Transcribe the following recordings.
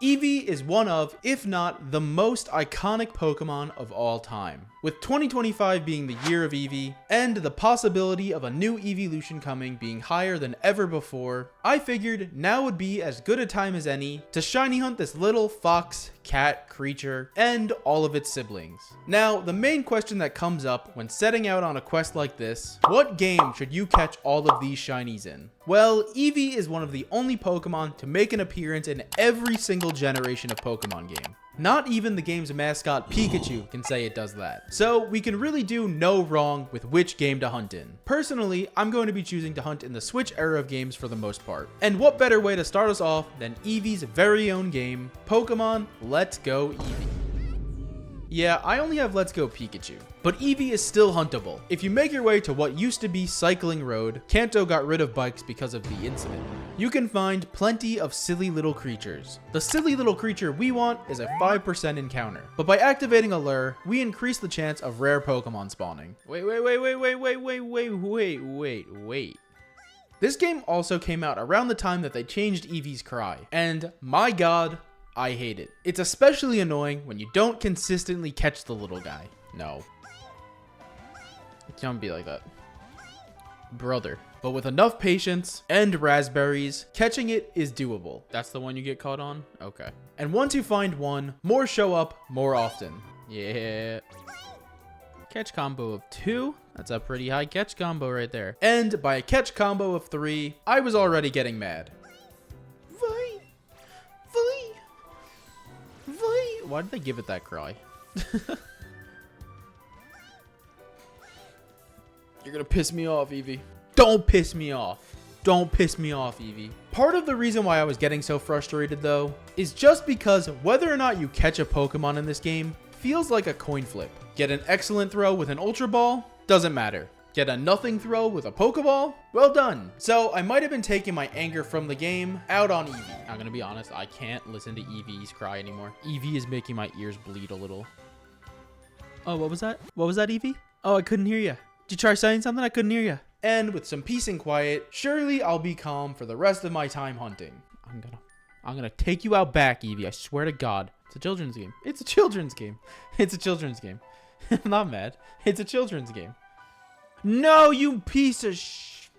Eevee is one of, if not the most iconic Pokemon of all time. With 2025 being the year of Eevee, and the possibility of a new Eeveelution coming being higher than ever before, I figured now would be as good a time as any to shiny hunt this little fox, cat, creature, and all of its siblings. Now, the main question that comes up when setting out on a quest like this, what game should you catch all of these shinies in? Well, Eevee is one of the only Pokemon to make an appearance in every single generation of Pokemon game. Not even the game's mascot Pikachu can say it does that. So we can really do no wrong with which game to hunt in. Personally, I'm going to be choosing to hunt in the Switch era of games for the most part. And what better way to start us off than Eevee's very own game, Pokemon Let's Go Eevee. Yeah, I only have Let's Go Pikachu, but Eevee is still huntable. If you make your way to what used to be Cycling Road, Kanto got rid of bikes because of the incident. You can find plenty of silly little creatures. The silly little creature we want is a 5% encounter, but by activating a lure, we increase the chance of rare Pokemon spawning. Wait. This game also came out around the time that they changed Eevee's cry, and my god, I hate it. It's especially annoying when you don't consistently catch the little guy. No. Don't be like that. Brother. But with enough patience and raspberries, catching it is doable. That's the one you get caught on? Okay. And once you find one, more show up more often. Yeah. Catch combo of 2. That's a pretty high catch combo right there. And by a catch combo of 3, I was already getting mad. Why did they give it that cry? You're gonna piss me off, Eevee. Don't piss me off. Don't piss me off, Eevee. Part of the reason why I was getting so frustrated though, is just because whether or not you catch a Pokemon in this game feels like a coin flip. Get an excellent throw with an Ultra Ball, doesn't matter. Get a nothing throw with a Pokeball? Well done. So I might have been taking my anger from the game out on Eevee. I'm gonna be honest, I can't listen to Eevee's cry anymore. Eevee is making my ears bleed a little. Oh, what was that? What was that, Eevee? Oh, I couldn't hear you. Did you try saying something? I couldn't hear you. And with some peace and quiet, surely I'll be calm for the rest of my time hunting. I'm gonna take you out back, Eevee. I swear to God. It's a children's game. It's a children's game. It's a children's game. I'm not mad. It's a children's game. No, you piece of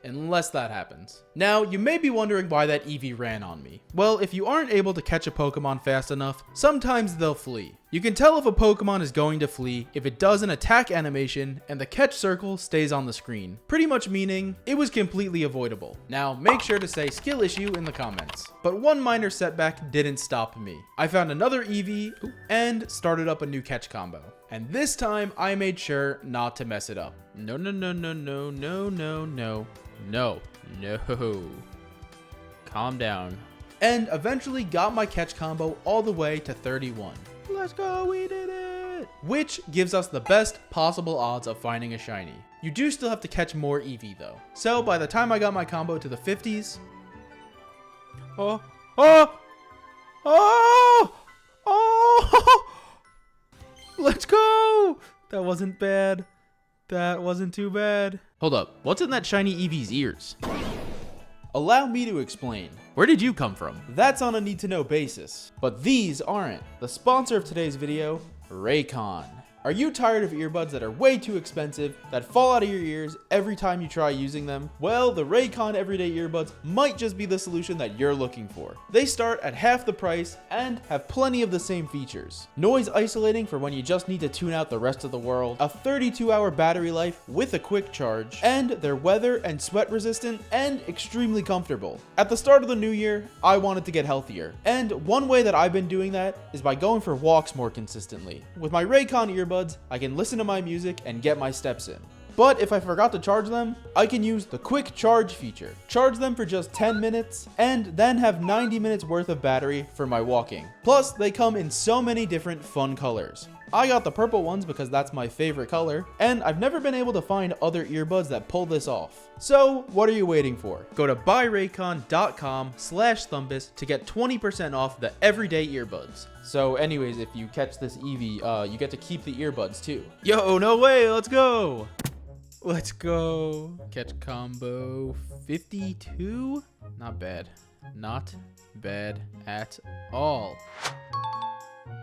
unless that happens. Now, you may be wondering why that Eevee ran on me. Well, if you aren't able to catch a Pokemon fast enough, sometimes they'll flee. You can tell if a Pokemon is going to flee if it does an attack animation and the catch circle stays on the screen, pretty much meaning it was completely avoidable. Now, make sure to say skill issue in the comments. But one minor setback didn't stop me. I found another Eevee and started up a new catch combo. And this time, I made sure not to mess it up. No. Calm down. And eventually got my catch combo all the way to 31. Let's go, we did it! Which gives us the best possible odds of finding a shiny. You do still have to catch more Eevee though. So by the time I got my combo to the 50s... Oh! Let's go! That wasn't bad. That wasn't too bad. Hold up, what's in that shiny Eevee's ears? Allow me to explain. Where did you come from? That's on a need-to-know basis. But these aren't. The sponsor of today's video, Raycon. Are you tired of earbuds that are way too expensive, that fall out of your ears every time you try using them? Well, the Raycon everyday earbuds might just be the solution that you're looking for. They start at half the price and have plenty of the same features. Noise isolating for when you just need to tune out the rest of the world, a 32-hour battery life with a quick charge, and they're weather and sweat resistant and extremely comfortable. At the start of the new year, I wanted to get healthier, and one way that I've been doing that is by going for walks more consistently. With my Raycon earbuds, I can listen to my music and get my steps in. But if I forgot to charge them, I can use the quick charge feature. Charge them for just 10 minutes and then have 90 minutes worth of battery for my walking. Plus, they come in so many different fun colors. I got the purple ones because that's my favorite color, and I've never been able to find other earbuds that pull this off. So what are you waiting for? Go to buyraycon.com/Thumbus to get 20% off the everyday earbuds. So anyways, if you catch this Eevee, you get to keep the earbuds too. Yo, no way, let's go. Let's go. Catch combo 52. Not bad. Not bad at all.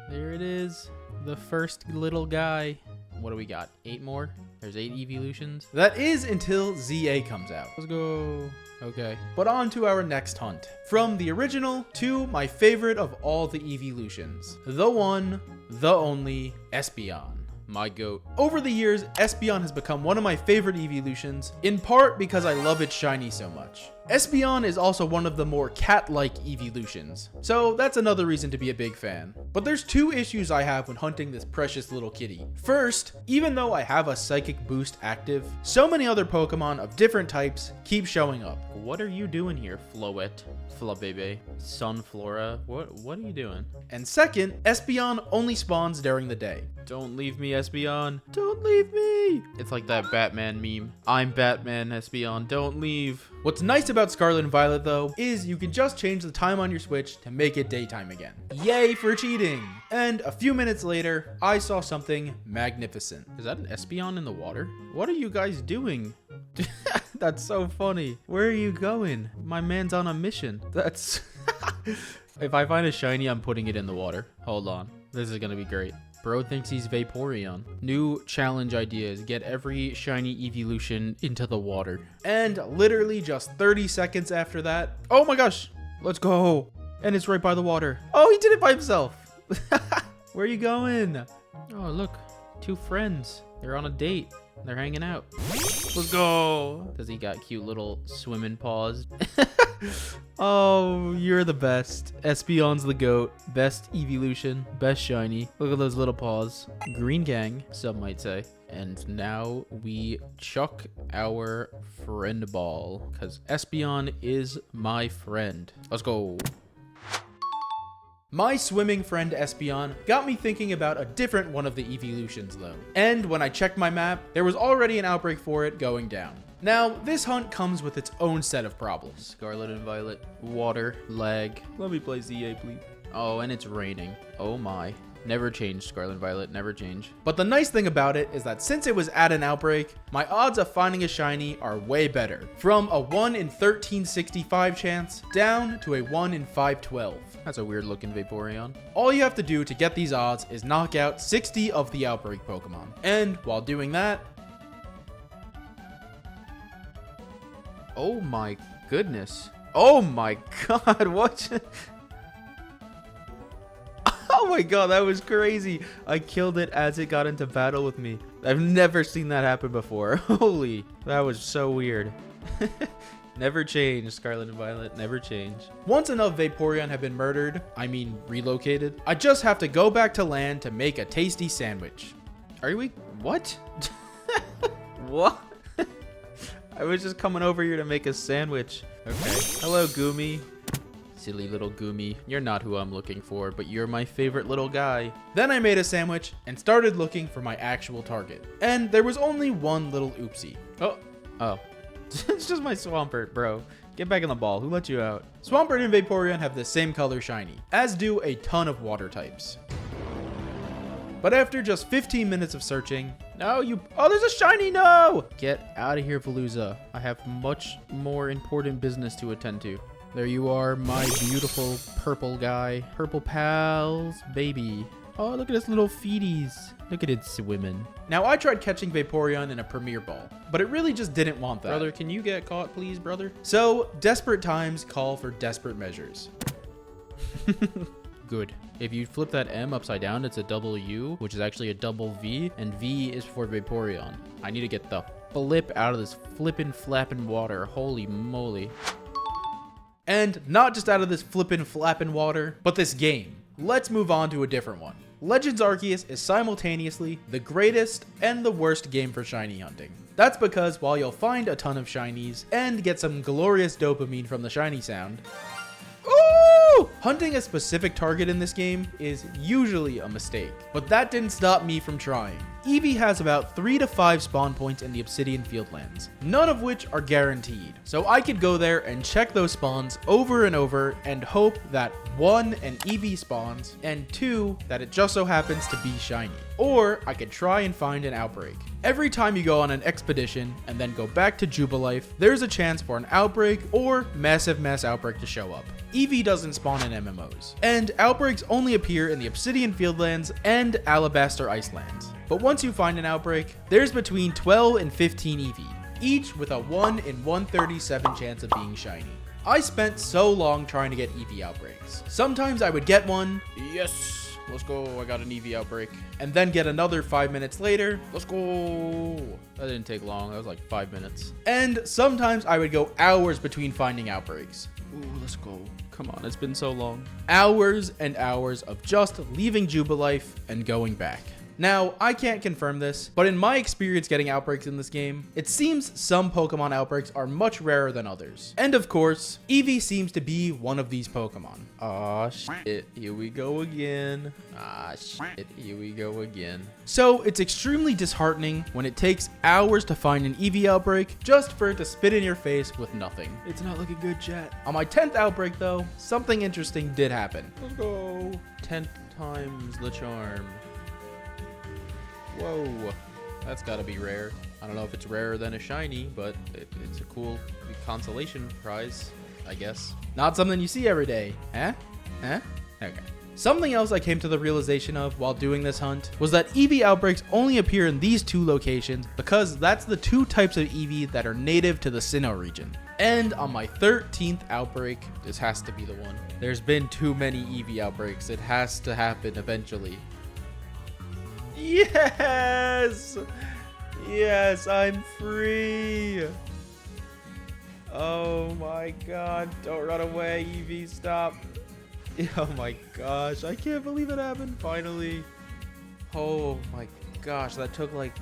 There it is. The first little guy. What do we got? 8 more? There's 8 Eeveelutions. That is until ZA comes out. Let's go. Okay. But on to our next hunt. From the original to my favorite of all the Eeveelutions. The one, the only, Espeon. My goat. Over the years, Espeon has become one of my favorite Eeveelutions, in part because I love its shiny so much. Espeon is also one of the more cat-like Eeveelutions, so that's another reason to be a big fan. But there's 2 issues I have when hunting this precious little kitty. First, even though I have a Psychic Boost active, so many other Pokemon of different types keep showing up. What are you doing here, Floette? Flabebe? Sunflora? What are you doing? And second, Espeon only spawns during the day. Don't leave me, Espeon. Don't leave me. It's like that Batman meme. I'm Batman, Espeon. Don't leave. What's nice about Scarlet and Violet, though, is you can just change the time on your Switch to make it daytime again. Yay for cheating! And a few minutes later, I saw something magnificent. Is that an Espeon in the water? What are you guys doing? That's so funny. Where are you going? My man's on a mission. That's... If I find a shiny, I'm putting it in the water. Hold on. This is gonna be great. Bro thinks he's Vaporeon. New challenge ideas. Get every shiny Eeveelution into the water. And literally just 30 seconds after that... Oh my gosh! Let's go! And it's right by the water. Oh, he did it by himself! Where are you going? Oh, look. 2 friends. They're on a date. They're hanging out. Let's go! Does he got cute little swimming paws? Oh, you're the best. Espeon's the GOAT. Best Eeveelution. Best shiny. Look at those little paws. Green gang, some might say. And now we chuck our friend ball. Because Espeon is my friend. Let's go. My swimming friend Espeon got me thinking about a different one of the Eeveelutions though. And when I checked my map, there was already an outbreak for it going down. Now, this hunt comes with its own set of problems. Scarlet and Violet, water, lag. Let me play ZA, please. Oh, and it's raining. Oh my. Never change, Scarlet and Violet, never change. But the nice thing about it is that since it was at an outbreak, my odds of finding a shiny are way better. From a 1 in 1365 chance down to a 1 in 512. That's a weird looking Vaporeon. All you have to do to get these odds is knock out 60 of the outbreak Pokemon. And while doing that... Oh my goodness. Oh my god, what? Oh my god, that was crazy. I killed it as it got into battle with me. I've never seen that happen before. Holy, that was so weird. Never change, Scarlet and Violet, never change. Once enough Vaporeon have been murdered, I mean relocated, I just have to go back to land to make a tasty sandwich. Are we? What? What? I was just coming over here to make a sandwich. Okay. Hello, Goomy. Silly little Goomy. You're not who I'm looking for, but you're my favorite little guy. Then I made a sandwich and started looking for my actual target. And there was only one little oopsie. Oh. It's just my Swampert, bro. Get back in the ball. Who let you out? Swampert and Vaporeon have the same color shiny, as do a ton of water types. But after just 15 minutes of searching... No, you... Oh, there's a shiny! No! Get out of here, Veluza. I have much more important business to attend to. There you are, my beautiful purple guy. Purple pals, baby. Oh, look at this little feeties. Look at it swimming. Now, I tried catching Vaporeon in a Premier Ball, but it really just didn't want that. Brother, can you get caught, please, brother? So, desperate times call for desperate measures. Good. If you flip that M upside down, it's a double U, which is actually a double V, and V is for Vaporeon. I need to get the flip out of this flippin' flappin' water. Holy moly. And not just out of this flippin' flappin' water, but this game. Let's move on to a different one. Legends Arceus is simultaneously the greatest and the worst game for shiny hunting. That's because while you'll find a ton of shinies and get some glorious dopamine from the shiny sound, hunting a specific target in this game is usually a mistake, but that didn't stop me from trying. Eevee has about 3 to 5 spawn points in the Obsidian Fieldlands, none of which are guaranteed. So I could go there and check those spawns over and over and hope that 1, an Eevee spawns, and 2, that it just so happens to be shiny. Or I could try and find an outbreak. Every time you go on an expedition and then go back to Jubilife, there's a chance for an outbreak or massive mass outbreak to show up. Eevee doesn't spawn in MMOs, and outbreaks only appear in the Obsidian Fieldlands and Alabaster Icelands. But once you find an outbreak, there's between 12 and 15 Eevee, each with a 1 in 137 chance of being shiny. I spent so long trying to get Eevee outbreaks. Sometimes I would get one, yes, let's go, I got an Eevee outbreak, and then get another 5 minutes later, let's go. That didn't take long, that was like 5 minutes. And sometimes I would go hours between finding outbreaks. Ooh, let's go. Come on, it's been so long. Hours and hours of just leaving Jubilife and going back. Now, I can't confirm this, but in my experience getting outbreaks in this game, it seems some Pokemon outbreaks are much rarer than others. And of course, Eevee seems to be one of these Pokemon. Aw, shit, here we go again. Ah, shit, here we go again. So, it's extremely disheartening when it takes hours to find an Eevee outbreak just for it to spit in your face with nothing. It's not looking good, chat. On my 10th outbreak, though, something interesting did happen. Let's go. 10 times the charm. Whoa, that's gotta be rare. I don't know if it's rarer than a shiny, but it's a cool consolation prize, I guess. Not something you see every day. Huh? Huh? Okay. Something else I came to the realization of while doing this hunt was that Eevee outbreaks only appear in these two locations because that's the two types of Eevee that are native to the Sinnoh region. And on my 13th outbreak, this has to be the one. There's been too many Eevee outbreaks. It has to happen eventually. Yes! Yes, I'm free! Oh my god, don't run away, Eevee, stop. Oh my gosh, I can't believe it happened, finally. Oh my gosh, that took like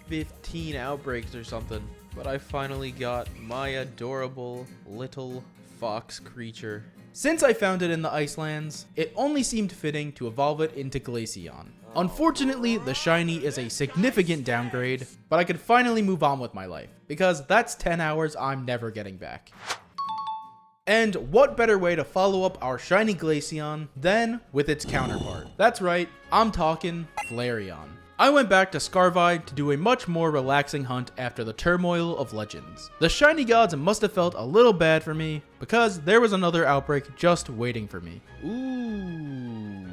15 outbreaks or something. But I finally got my adorable little fox creature. Since I found it in the Icelands, it only seemed fitting to evolve it into Glaceon. Unfortunately, the shiny is a significant downgrade, but I could finally move on with my life, because that's 10 hours I'm never getting back. And what better way to follow up our shiny Glaceon than with its counterpart? That's right, I'm talking Flareon. I went back to Scarvide to do a much more relaxing hunt after the turmoil of Legends. The shiny gods must have felt a little bad for me, because there was another outbreak just waiting for me. Ooh,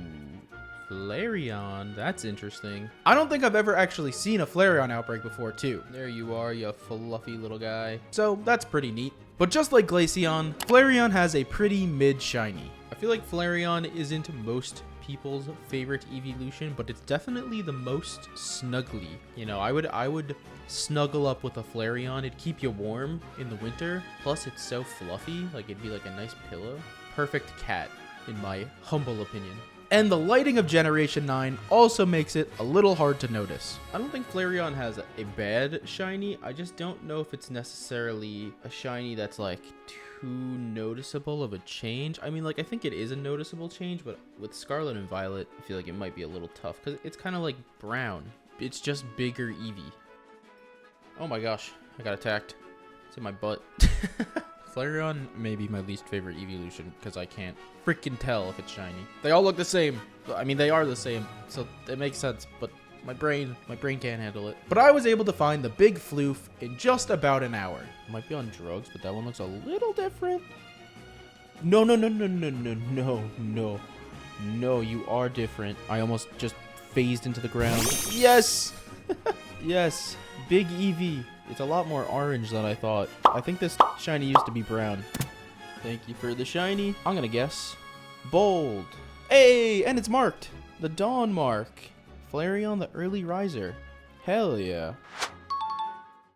Flareon, that's interesting. I don't think I've ever actually seen a Flareon outbreak before too. There you are, you fluffy little guy. So that's pretty neat. But just like Glaceon, Flareon has a pretty mid shiny. I feel like Flareon isn't most people's favorite Eeveelution, but it's definitely the most snuggly. You know, I would snuggle up with a Flareon. It'd keep you warm in the winter. Plus, it's so fluffy. Like, it'd be like a nice pillow. Perfect cat, in my humble opinion. And the lighting of Generation 9 also makes it a little hard to notice. I don't think Flareon has a bad shiny. I just don't know if it's necessarily a shiny that's like too noticeable of a change. I mean, like, I think it is a noticeable change, but with Scarlet and Violet, I feel like it might be a little tough because it's kind of like brown. It's just bigger Eevee. Oh my gosh, I got attacked. It's in my butt. Flareon may be my least favorite Eeveelution because I can't freaking tell if it's shiny. They all look the same. I mean, they are the same, so it makes sense, but my brain can't handle it. But I was able to find the big floof in just about an hour. I might be on drugs, but that one looks a little different. No, you are different. I almost just phased into the ground. Yes! Yes, big Eevee. It's a lot more orange than I thought. I think this shiny used to be brown. Thank you for the shiny. I'm gonna guess bold. Hey, and it's marked. The Dawn mark. Flareon the early riser. Hell yeah.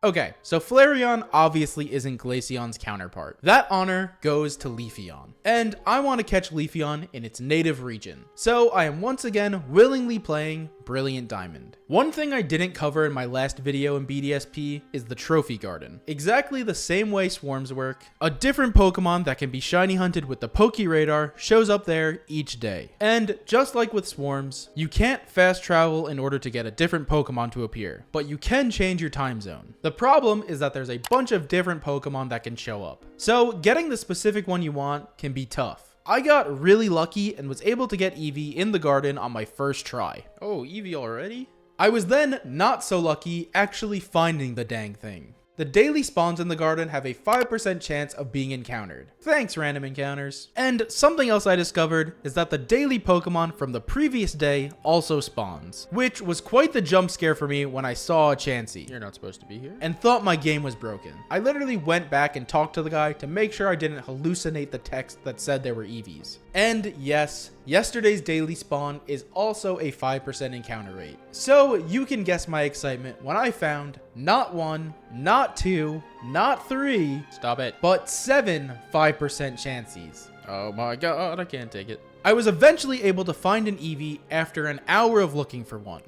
Okay, so Flareon obviously isn't Glaceon's counterpart. That honor goes to Leafeon. And I want to catch Leafeon in its native region. So I am once again willingly playing Brilliant Diamond. One thing I didn't cover in my last video in BDSP is the Trophy Garden. Exactly the same way swarms work, a different Pokemon that can be shiny hunted with the Poke Radar shows up there each day. And just like with swarms, you can't fast travel in order to get a different Pokemon to appear, but you can change your time zone. The problem is that there's a bunch of different Pokemon that can show up. So getting the specific one you want can be tough. I got really lucky and was able to get Eevee in the garden on my first try. Oh, Eevee already? I was then not so lucky actually finding the dang thing. The daily spawns in the garden have a 5% chance of being encountered. Thanks, random encounters. And something else I discovered is that the daily Pokemon from the previous day also spawns, which was quite the jump scare for me when I saw a Chansey. You're not supposed to be here. And thought my game was broken. I literally went back and talked to the guy to make sure I didn't hallucinate the text that said there were Eevees. And yes, yesterday's daily spawn is also a 5% encounter rate. So you can guess my excitement when I found not 1, not 2, not 3, stop it, but 7 5% Chanseys. Oh my god, I can't take it. I was eventually able to find an Eevee after an hour of looking for one.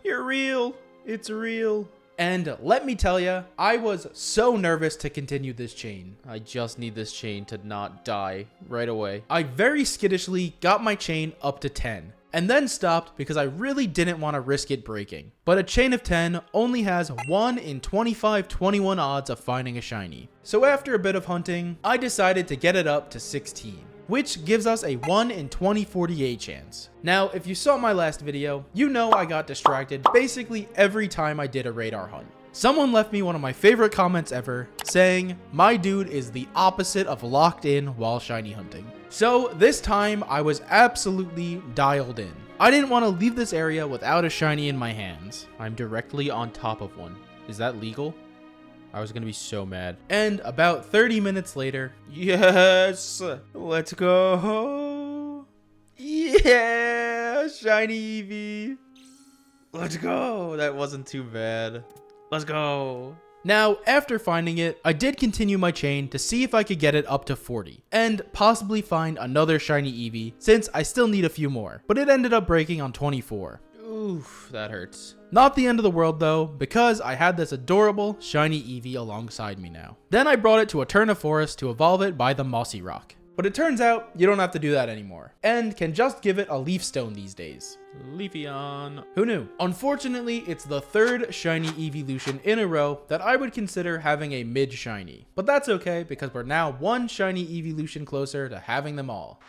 You're real. It's real. And let me tell you, I was so nervous to continue this chain. I just need this chain to not die right away. I very skittishly got my chain up to 10 and then stopped because I really didn't want to risk it breaking. But a chain of 10 only has 1 in 25-21 odds of finding a shiny. So after a bit of hunting, I decided to get it up to 16. Which gives us a 1 in 2048 chance. Now, if you saw my last video, you know I got distracted basically every time I did a radar hunt. Someone left me one of my favorite comments ever, saying, my dude is the opposite of locked in while shiny hunting. So this time I was absolutely dialed in. I didn't want to leave this area without a shiny in my hands. I'm directly on top of one. Is that legal? I was gonna be so mad. And about 30 minutes later, yes, let's go. Yeah, shiny Eevee. Let's go. That wasn't too bad. Let's go. Now, after finding it, I did continue my chain to see if I could get it up to 40 and possibly find another shiny Eevee since I still need a few more, but it ended up breaking on 24. Oof, that hurts. Not the end of the world though, because I had this adorable shiny Eevee alongside me now. Then I brought it to Eterna Forest to evolve it by the Mossy Rock. But it turns out you don't have to do that anymore, and can just give it a Leaf Stone these days. Leafeon. Who knew? Unfortunately, it's the third shiny Eeveelution in a row that I would consider having a mid shiny. But that's okay, because we're now one shiny Eeveelution closer to having them all.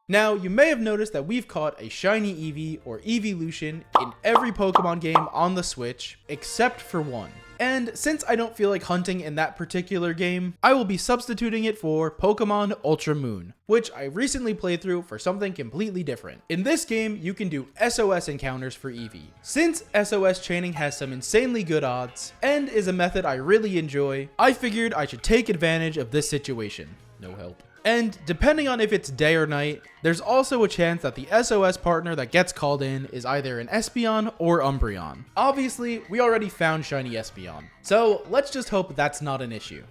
Now, you may have noticed that we've caught a shiny Eevee or Eeveelution in every Pokemon game on the Switch, except for one. And since I don't feel like hunting in that particular game, I will be substituting it for Pokemon Ultra Moon, which I recently played through for something completely different. In this game, you can do SOS encounters for Eevee. Since SOS chaining has some insanely good odds, and is a method I really enjoy, I figured I should take advantage of this situation. No help. And depending on if it's day or night, there's also a chance that the SOS partner that gets called in is either an Espeon or Umbreon. Obviously, we already found shiny Espeon, so let's just hope that's not an issue.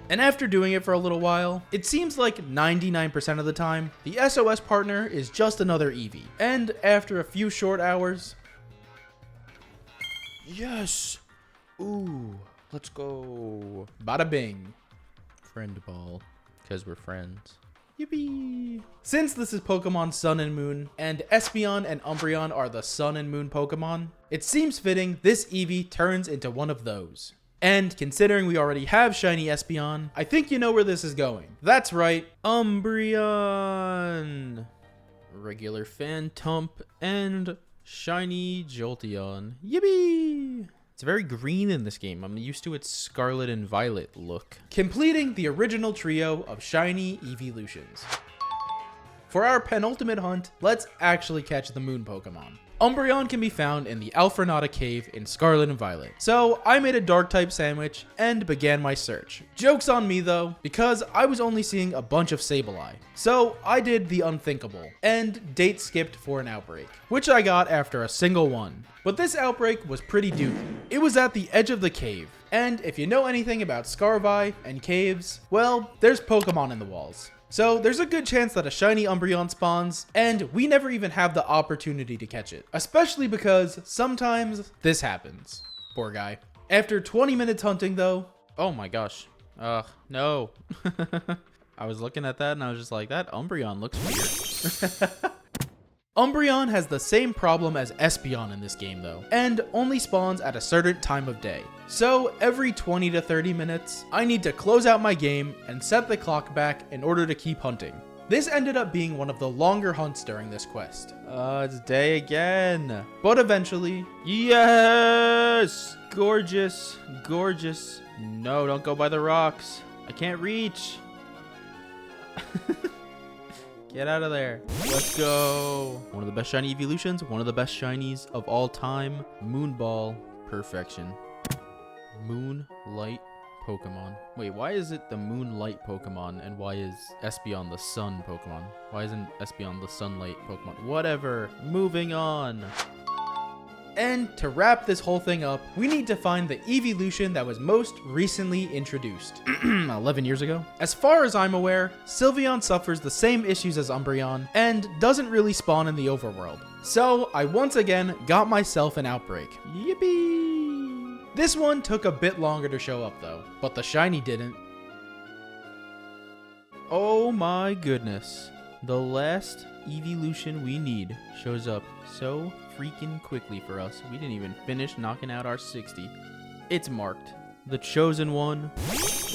And after doing it for a little while, it seems like 99% of the time, the SOS partner is just another Eevee. And after a few short hours... Yes! Ooh, let's go. Bada bing. Friend ball, because we're friends. Yippee! Since this is Pokemon Sun and Moon, and Espeon and Umbreon are the Sun and Moon Pokemon, it seems fitting this Eevee turns into one of those. And considering we already have shiny Espeon, I think you know where this is going. That's right, Umbreon! Regular Phantump and shiny Jolteon. Yippee! It's very green in this game. I'm used to its scarlet and violet look. Completing the original trio of shiny Eeveelutions. For our penultimate hunt, let's actually catch the moon Pokemon. Umbreon can be found in the Alfrenata Cave in Scarlet and Violet. So I made a dark type sandwich and began my search. Joke's on me though, because I was only seeing a bunch of Sableye. So I did the unthinkable and date skipped for an outbreak, which I got after a single one. But this outbreak was pretty doozy. It was at the edge of the cave. And if you know anything about Scarvi and caves, well, there's Pokemon in the walls. So there's a good chance that a shiny Umbreon spawns, and we never even have the opportunity to catch it. Especially because sometimes this happens. Poor guy. After 20 minutes hunting though, oh my gosh. No. I was looking at that and I was just like, that Umbreon looks weird. Umbreon has the same problem as Espeon in this game though, and only spawns at a certain time of day. So every 20 to 30 minutes, I need to close out my game and set the clock back in order to keep hunting. This ended up being one of the longer hunts during this quest. It's day again. But eventually, yes! Gorgeous, gorgeous. No, don't go by the rocks. I can't reach. Get out of there. Let's go. One of the best shiny evolutions, one of the best shinies of all time. Moonball, perfection. Moonlight Pokemon. Wait, why is it the Moonlight Pokemon and why is Espeon the Sun Pokemon? Why isn't Espeon the Sunlight Pokemon? Whatever. Moving on. And to wrap this whole thing up, we need to find the Eeveelution that was most recently introduced. 11 years ago. As far as I'm aware, Sylveon suffers the same issues as Umbreon and doesn't really spawn in the overworld. So I once again got myself an Outbreak. Yippee! This one took a bit longer to show up though, but the shiny didn't. Oh my goodness. The last Eeveelution we need shows up so freaking quickly for us. We didn't even finish knocking out our 60. It's marked. The chosen one.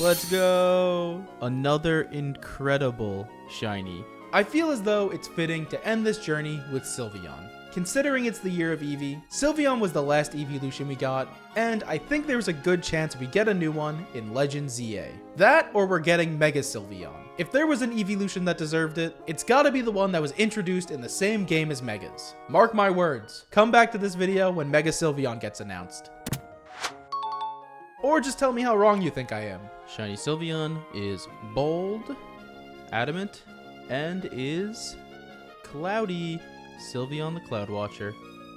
Let's go. Another incredible shiny. I feel as though it's fitting to end this journey with Sylveon. Considering it's the year of Eevee, Sylveon was the last Eeveelution we got, and I think there's a good chance we get a new one in Legend ZA. That or we're getting Mega Sylveon. If there was an Eeveelution that deserved it, it's gotta be the one that was introduced in the same game as Megas. Mark my words. Come back to this video when Mega Sylveon gets announced. Or just tell me how wrong you think I am. Shiny Sylveon is bold, adamant, and is cloudy. Sylveon the Cloud Watcher.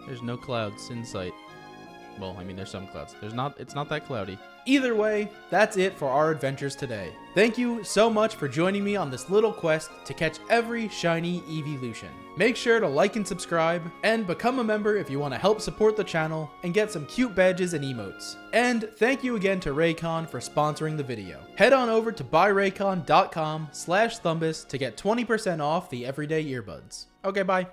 There's no clouds in sight. Well, I mean, there's some clouds. It's not that cloudy. Either way, that's it for our adventures today. Thank you so much for joining me on this little quest to catch every shiny Eeveelution. Make sure to like and subscribe, and become a member if you want to help support the channel and get some cute badges and emotes. And thank you again to Raycon for sponsoring the video. Head on over to buyraycon.com/Thumbus to get 20% off the everyday earbuds. Okay, bye.